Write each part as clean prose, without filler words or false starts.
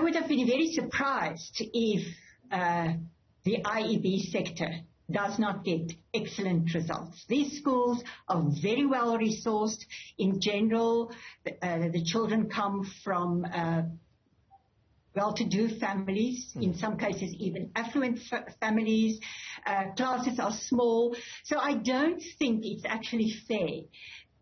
would have been very surprised if the IEB sector does not get excellent results. These schools are very well resourced. In general, the children come from well-to-do families, in some cases even affluent families. Classes are small. So I don't think it's actually fair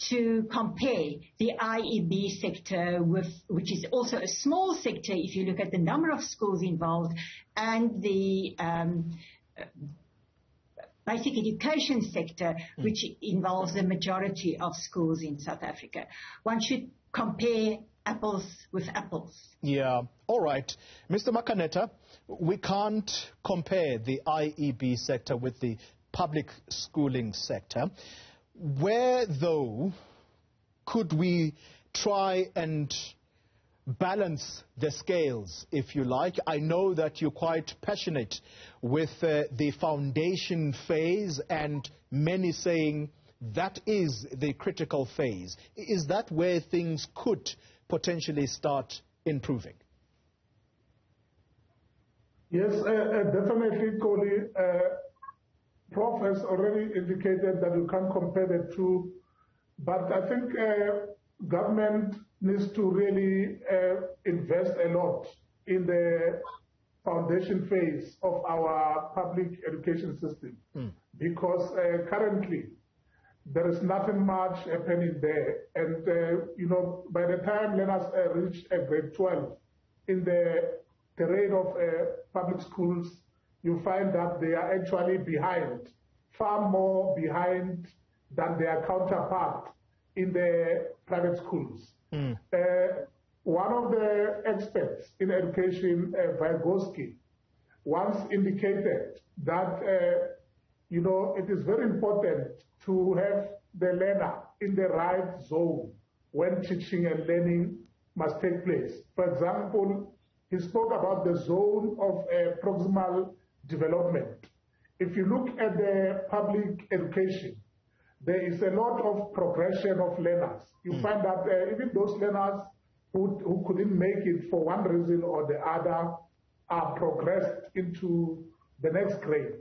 to compare the IEB sector with, which is also a small sector if you look at the number of schools involved, and the basic education sector, which involves the majority of schools in South Africa. One should compare apples with apples. Yeah, all right. Mr. Makaneta, we can't compare the IEB sector with the public schooling sector. Where, though, could we try and balance the scales, if you like? I know that you're quite passionate with the foundation phase, and many saying that is the critical phase. Is that where things could potentially start improving? Yes, definitely, Koli. Prof has already indicated that you can't compare the two, but I think government needs to really invest a lot in the foundation phase of our public education system, because currently there is nothing much happening there. And, you know, by the time learners reach grade 12, in the terrain of public schools, you find that they are actually behind, far more behind than their counterpart in the private schools. One of the experts in education, Vygotsky, once indicated that, you know, it is very important to have the learner in the right zone when teaching and learning must take place. For example, he spoke about the zone of proximal development. If you look at the public education, there is a lot of progression of learners. You find that even those learners who couldn't make it for one reason or the other are progressed into the next grade.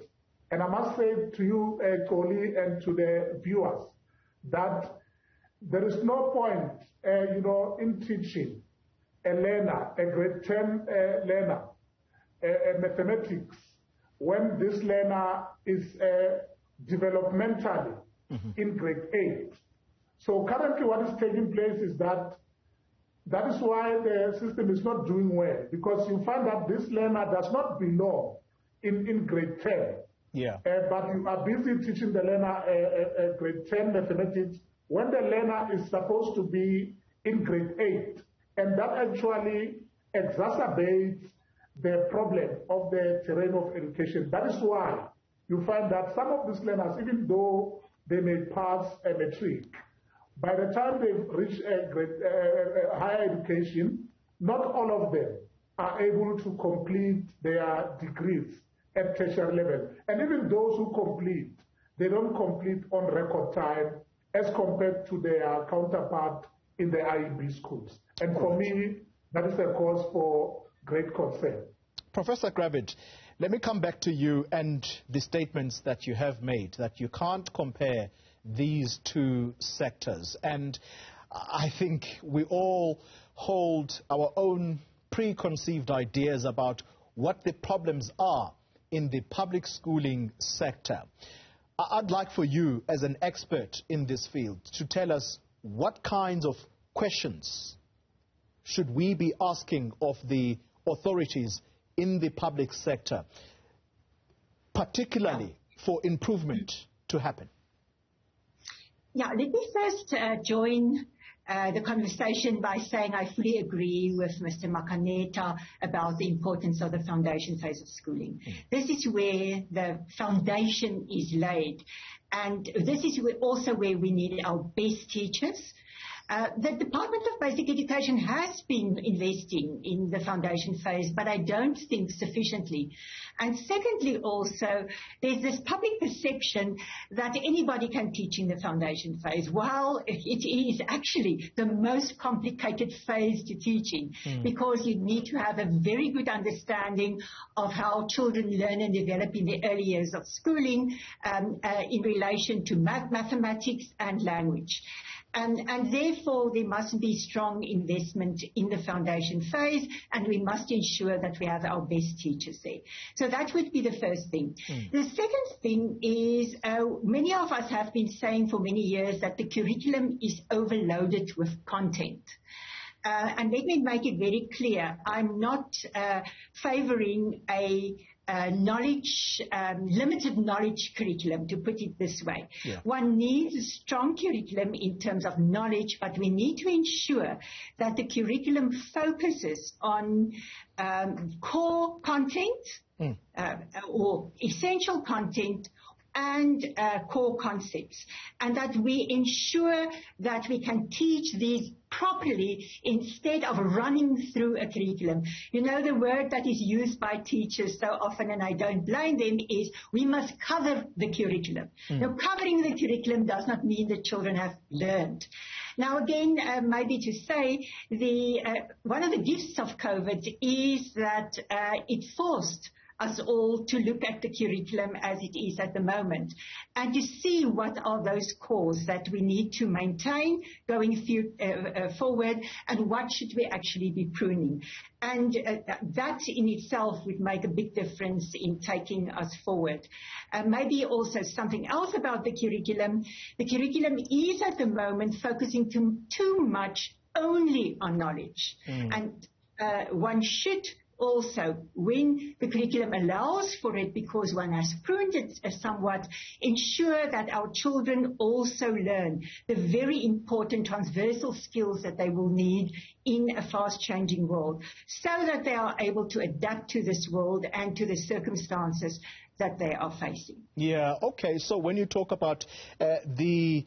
And I must say to you, Koli, and to the viewers, that there is no point, you know, in teaching a learner, a grade 10 learner, mathematics, when this learner is developmentally in grade 8. So currently what is taking place is that is why the system is not doing well, because you find that this learner does not belong in grade 10. Yeah. But you are busy teaching the learner grade 10 mathematics when the learner is supposed to be in grade 8. And that actually exacerbates the problem of the terrain of education. That is why you find that some of these learners, even though they may pass a matric, by the time they reach a higher education, not all of them are able to complete their degrees at tertiary level. And even those who complete, they don't complete on record time as compared to their counterpart in the IEB schools. And for me, that is a cause for great concern. Professor Gravett, let me come back to you and the statements that you have made, that you can't compare these two sectors. And I think we all hold our own preconceived ideas about what the problems are in the public schooling sector. I'd like for you, as an expert in this field, to tell us what kinds of questions should we be asking of the authorities in the public sector, particularly for improvement to happen? Yeah, let me first join the conversation by saying I fully agree with Mr. Makaneta about the importance of the foundation phase of schooling. This is where the foundation is laid, and this is also where we need our best teachers. The Department of Basic Education has been investing in the foundation phase, but I don't think sufficiently. And secondly, also, there's this public perception that anybody can teach in the foundation phase. While it is actually the most complicated phase to teach in, because you need to have a very good understanding of how children learn and develop in the early years of schooling in relation to mathematics and language. And therefore, there must be strong investment in the foundation phase, and we must ensure that we have our best teachers there. So that would be the first thing. The second thing is many of us have been saying for many years that the curriculum is overloaded with content. And let me make it very clear, I'm not favoring a limited knowledge curriculum, to put it this way. Yeah. One needs a strong curriculum in terms of knowledge, but we need to ensure that the curriculum focuses on core content or essential content and core concepts, and that we ensure that we can teach these properly instead of running through a curriculum. You know, the word that is used by teachers so often, and I don't blame them, is we must cover the curriculum. Now, covering the curriculum does not mean that children have learned. Now, again, maybe to say, one of the gifts of COVID is that it forced us all to look at the curriculum as it is at the moment and to see what are those cores that we need to maintain going forward and what should we actually be pruning. And that in itself would make a big difference in taking us forward. Maybe also something else about the curriculum. The curriculum is at the moment focusing too much only on knowledge. And one should also, when the curriculum allows for it, because one has pruned it somewhat, ensure that our children also learn the very important transversal skills that they will need in a fast-changing world, so that they are able to adapt to this world and to the circumstances that they are facing. Yeah, okay. So when you talk about the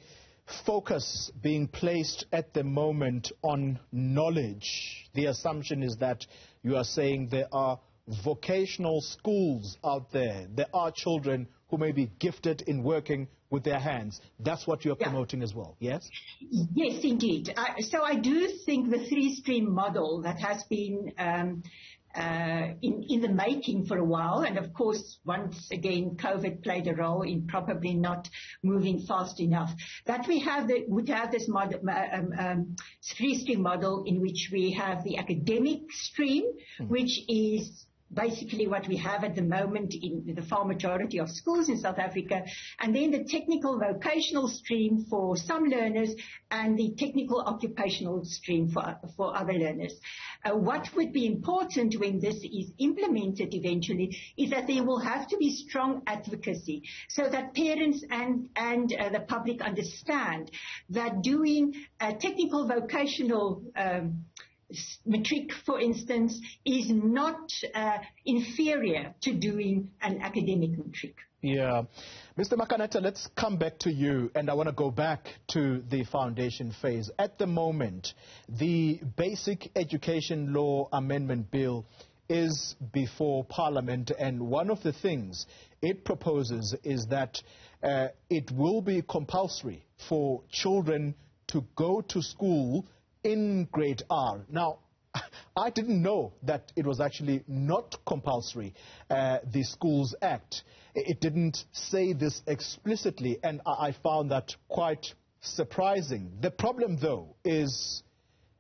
focus being placed at the moment on knowledge, the assumption is that you are saying there are vocational schools out there. There are children who may be gifted in working with their hands. That's what you're promoting as well, yes? Yes, indeed. So I do think the three-stream model that has been in the making for a while, and of course, once again, COVID played a role in probably not moving fast enough, that we would have this three-stream model in which we have the academic stream, which is basically what we have at the moment in the far majority of schools in South Africa, and then the technical vocational stream for some learners and the technical occupational stream for other learners. What would be important when this is implemented eventually is that there will have to be strong advocacy so that parents and the public understand that doing technical vocational matric, for instance, is not inferior to doing an academic matric. Yeah. Mr. Makaneta, let's come back to you, and I want to go back to the foundation phase. At the moment, the Basic Education Law Amendment Bill is before Parliament, and one of the things it proposes is that it will be compulsory for children to go to school in grade R. Now, I didn't know that it was actually not compulsory, the Schools Act. It didn't say this explicitly, and I found that quite surprising. The problem, though, is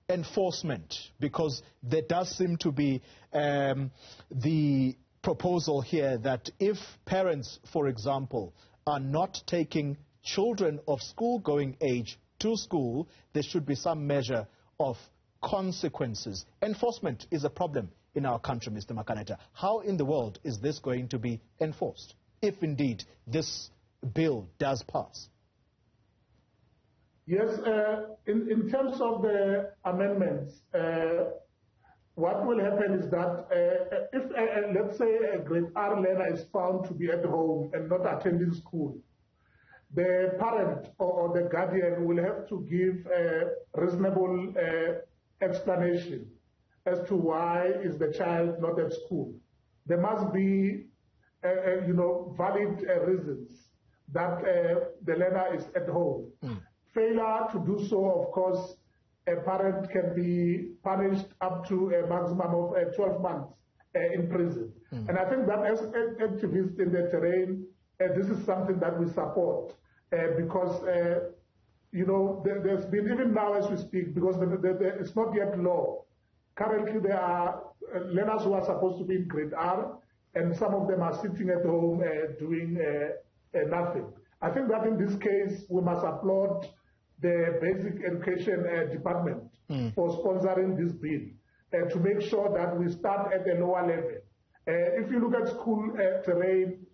enforcement, because there does seem to be the proposal here that if parents, for example, are not taking children of school-going age to school, there should be some measure of consequences. Enforcement is a problem in our country, Mr. Makaneta. How in the world is this going to be enforced, if indeed this bill does pass? Yes, in terms of the amendments, what will happen is that if, let's say, a grade R learner is found to be at home and not attending school, the parent or the guardian will have to give a reasonable explanation as to why is the child not at school. There must be, valid reasons that the learner is at home. Failure to do so, of course, a parent can be punished up to a maximum of 12 months in prison. And I think that as activists in the terrain, this is something that we support because, there's been, even now as we speak, because it's not yet law. Currently, there are learners who are supposed to be in grade R, and some of them are sitting at home doing nothing. I think that in this case, we must applaud the Basic Education Department for sponsoring this bill to make sure that we start at a lower level. If you look at school terrain,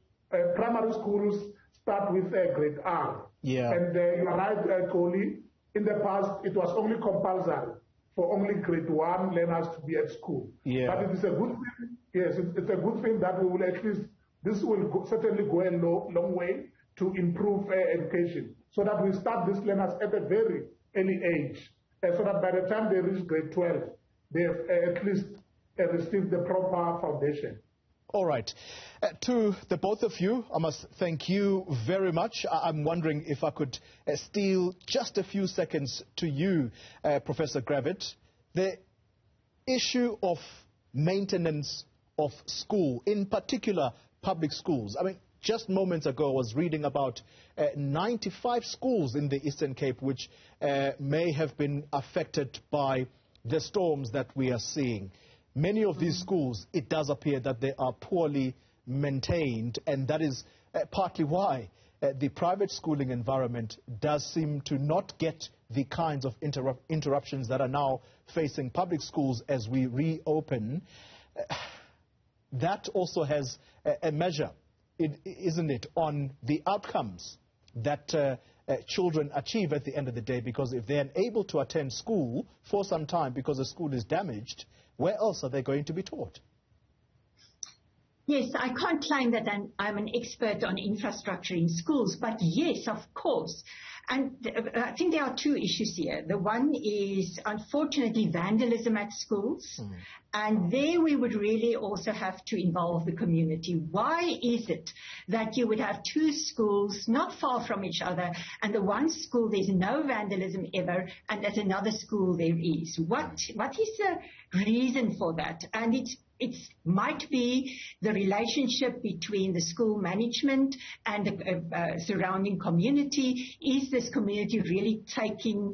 primary schools start with grade R. Yeah. And you're right, Koli, in the past, it was only compulsory for only grade 1 learners to be at school. Yeah. But it is a good thing, yes, it's a good thing that we will at least, this will certainly go a long way to improve education, so that we start these learners at a very early age, so that by the time they reach grade 12, they have at least received the proper foundation. All right. To the both of you, I must thank you very much. I'm wondering if I could steal just a few seconds to you, Professor Gravett. The issue of maintenance of school, in particular public schools. I mean, just moments ago I was reading about 95 schools in the Eastern Cape which may have been affected by the storms that we are seeing. Many of these schools, it does appear that they are poorly maintained, and that is partly why the private schooling environment does seem to not get the kinds of interruptions that are now facing public schools as we reopen. That also has a measure, isn't it, on the outcomes that children achieve at the end of the day, because if they're unable to attend school for some time because the school is damaged, where else are they going to be taught? Yes, I can't claim that I'm an expert on infrastructure in schools, but yes, of course. And I think there are two issues here. The one is, unfortunately, vandalism at schools. And there we would really also have to involve the community. Why is it that you would have two schools not far from each other, and the one school there's no vandalism ever, and at another school there is? What is the reason for that? And it might be the relationship between the school management and the surrounding community. Is this community really taking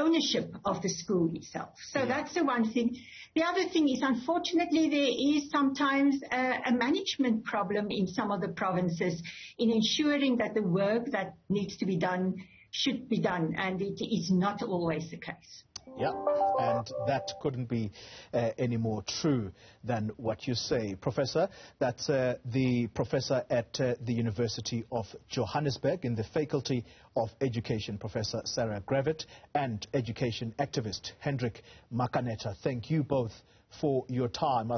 ownership of the school itself? So that's the one thing. The other thing is, unfortunately, there is sometimes a management problem in some of the provinces in ensuring that the work that needs to be done should be done, and it is not always the case. Yeah, and that couldn't be any more true than what you say. Professor, that's the professor at the University of Johannesburg in the Faculty of Education, Professor Sarah Gravett, and education activist Hendrick Makaneta. Thank you both for your time.